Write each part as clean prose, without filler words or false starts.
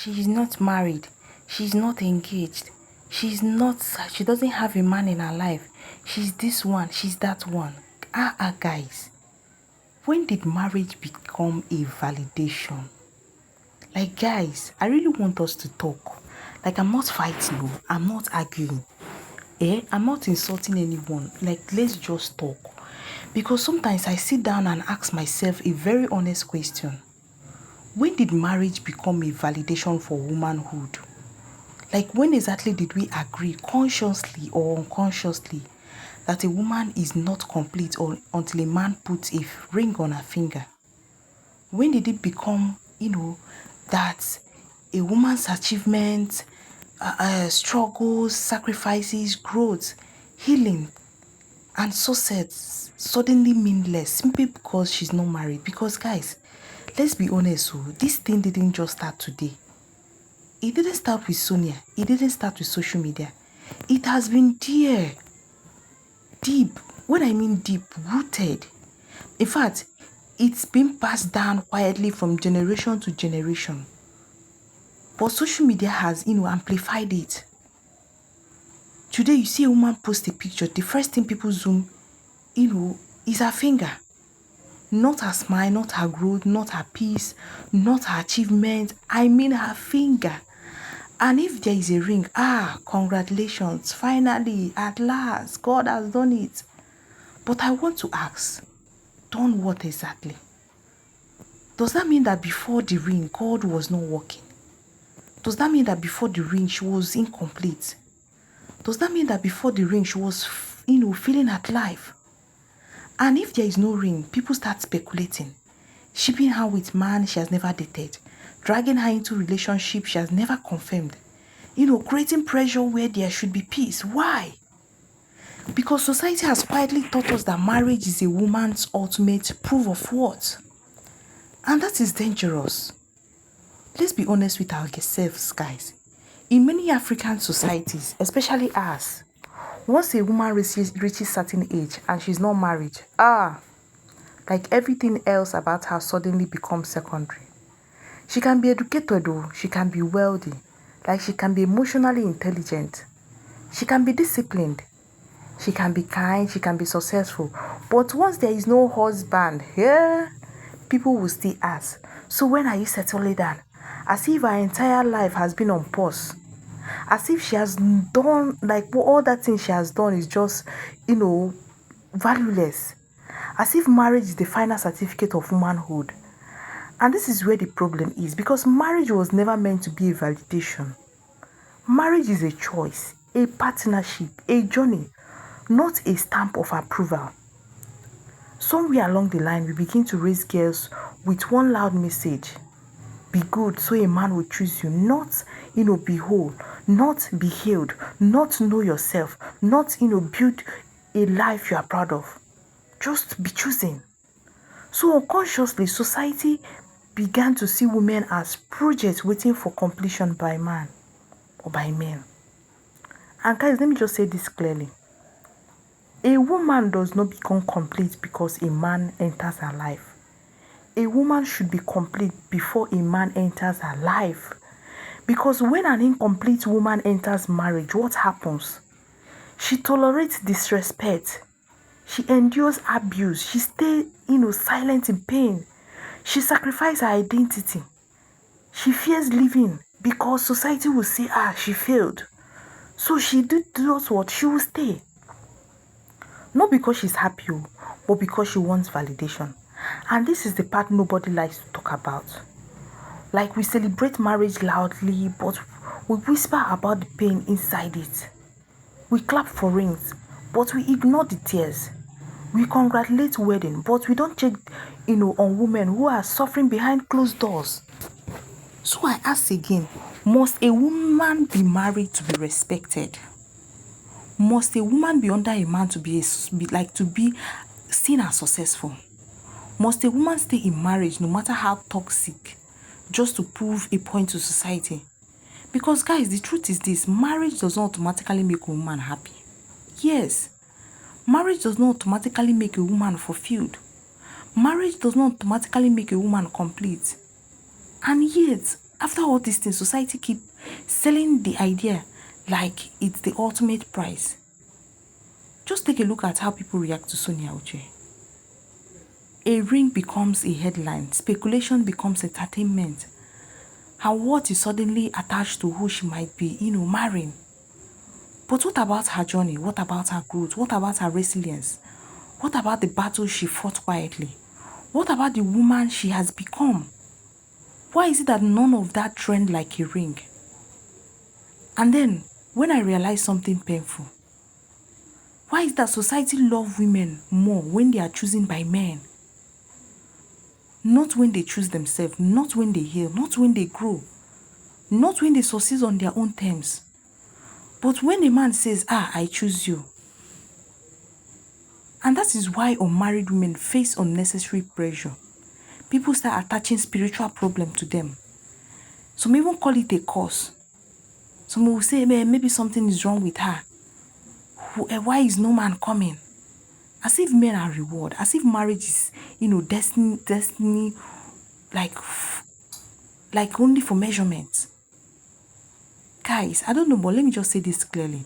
She is not married. She's not engaged. She doesn't have a man in her life. She's this one. She's that one. Guys. When did marriage become a validation? Like, guys, I really want us to talk. Like, I'm not fighting you. I'm not arguing. I'm not insulting anyone. Like, let's just talk. Because sometimes I sit down and ask myself a very honest question. When did marriage become a validation for womanhood? Like, when exactly did we agree, consciously or unconsciously, that a woman is not complete until a man puts a ring on her finger? When did it become, that a woman's achievements, struggles, sacrifices, growth, healing, and success suddenly mean less simply because she's not married? Because, guys, let's be honest, this thing didn't just start today. It didn't start with Sonia. It didn't start with social media. It has been there. Deep. When I mean deep, rooted. In fact, it's been passed down quietly from generation to generation. But social media has, amplified it. Today, you see a woman post a picture. The first thing people zoom, is her finger. Not her smile, not her growth, not her peace, not her achievement. I mean her finger. And if there is a ring, congratulations, finally, at last, God has done it. But I want to ask, done what exactly? Does that mean that before the ring, God was not working? Does that mean that before the ring, she was incomplete? Does that mean that before the ring, she was, feeling at life? And if there is no ring, people start speculating. Shipping her with man she has never dated. Dragging her into relationship she has never confirmed. Creating pressure where there should be peace. Why? Because society has quietly taught us that marriage is a woman's ultimate proof of worth. And that is dangerous. Let's be honest with ourselves, guys. In many African societies, especially ours, once a woman reaches certain age and she's not married, like everything else about her suddenly becomes secondary. She can be educated though, she can be wealthy, like she can be emotionally intelligent, she can be disciplined, she can be kind, she can be successful. But once there is no husband, people will still ask, so when are you settling down? As if her entire life has been on pause. As if she has done, like all that thing she has done is just, valueless. As if marriage is the final certificate of womanhood. And this is where the problem is, because marriage was never meant to be a validation. Marriage is a choice, a partnership, a journey, not a stamp of approval. Somewhere along the line, we begin to raise girls with one loud message: be good so a man will choose you, not, be whole, not be healed, not know yourself, not, build a life you are proud of. Just be chosen. So unconsciously, society began to see women as projects waiting for completion by man or by men. And guys, let me just say this clearly. A woman does not become complete because a man enters her life. A woman should be complete before a man enters her life. Because when an incomplete woman enters marriage, what happens? She tolerates disrespect. She endures abuse. She stays, silent in pain. She sacrifices her identity. She fears living because society will say, she failed. So she does what? She will stay. Not because she's happy, but because she wants validation. And this is the part nobody likes to talk about. Like, we celebrate marriage loudly, but we whisper about the pain inside it. We clap for rings, but we ignore the tears. We congratulate wedding, but we don't check, on women who are suffering behind closed doors. So I ask again, must a woman be married to be respected? Must a woman be under a man to be seen as successful? Must a woman stay in marriage no matter how toxic, just to prove a point to society? Because, guys, the truth is this: marriage does not automatically make a woman happy. Yes, marriage does not automatically make a woman fulfilled. Marriage does not automatically make a woman complete. And yet, After all these things, society keep selling the idea like it's the ultimate prize. Just take a look at how people react to Sonia Uche. A ring becomes a headline. Speculation becomes entertainment. Her worth is suddenly attached to who she might be, marrying. But what about her journey? What about her growth? What about her resilience? What about the battles she fought quietly? What about the woman she has become? Why is it that none of that trend like a ring? And then, when I realized something painful, why is that society love women more when they are chosen by men? Not when they choose themselves, not when they heal, not when they grow, not when they succeed on their own terms. But when a man says, I choose you. And that is why unmarried women face unnecessary pressure. People start attaching spiritual problem to them. Some even call it a curse. Some will say, maybe something is wrong with her. Why is no man coming? As if men are reward. As if marriage is, destiny, like only for measurement. Guys, I don't know, but let me just say this clearly.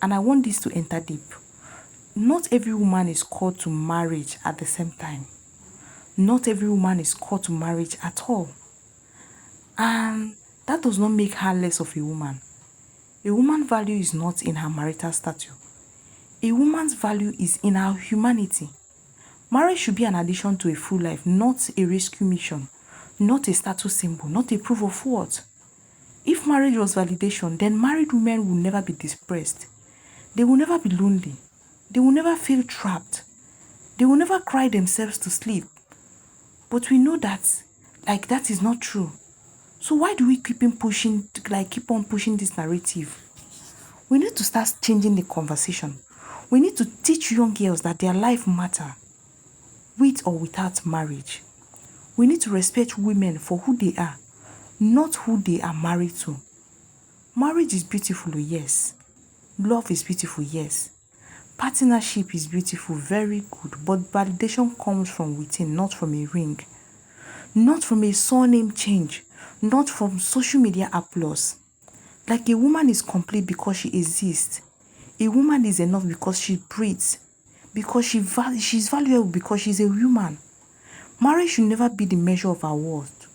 And I want this to enter deep. Not every woman is called to marriage at the same time. Not every woman is called to marriage at all. And that does not make her less of a woman. A woman's value is not in her marital status. A woman's value is in her humanity. Marriage should be an addition to a full life, not a rescue mission, not a status symbol, not a proof of what. If marriage was validation, then married women will never be depressed. They will never be lonely. They will never feel trapped. They will never cry themselves to sleep. But we know that, that is not true. So why do we keep on pushing this narrative? We need to start changing the conversation. We need to teach young girls that their life matter, with or without marriage. We need to respect women for who they are, not who they are married to. Marriage is beautiful, yes. Love is beautiful, yes. Partnership is beautiful, very good. But validation comes from within, not from a ring. Not from a surname change. Not from social media applause. Like a woman is complete because she exists. A woman is enough because she breathes. Because she's valuable because she's a human. Marriage should never be the measure of our worth.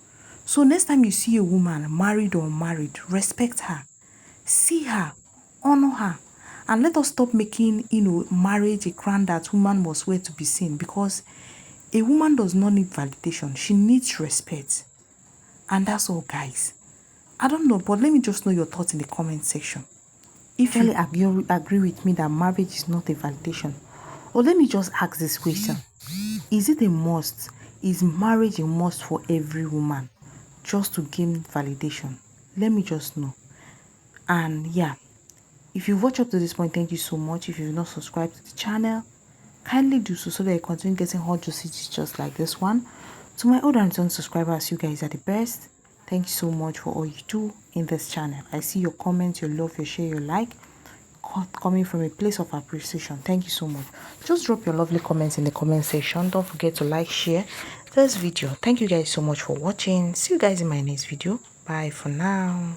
So next time you see a woman, married or unmarried, respect her. See her. Honor her. And let us stop making, marriage a crown that woman must wear to be seen. Because a woman does not need validation. She needs respect. And that's all, guys. I don't know, but let me just know your thoughts in the comment section. If you agree with me that marriage is not a validation. Or let me just ask this question. Is it a must? Is marriage a must for every woman? Just to gain validation? Let me just know. And yeah. If you've watched up to this point, thank you so much. If you've not subscribed to the channel, kindly do so that you continue getting hot juices just like this one. To my old and return subscribers, you guys are the best. Thank you so much for all you do in this channel. I see your comments, your love, your share, your like, coming from a place of appreciation. Thank you so much. Just drop your lovely comments in the comment section. Don't forget to like, share this video. Thank you guys so much for watching. See you guys in my next video. Bye for now.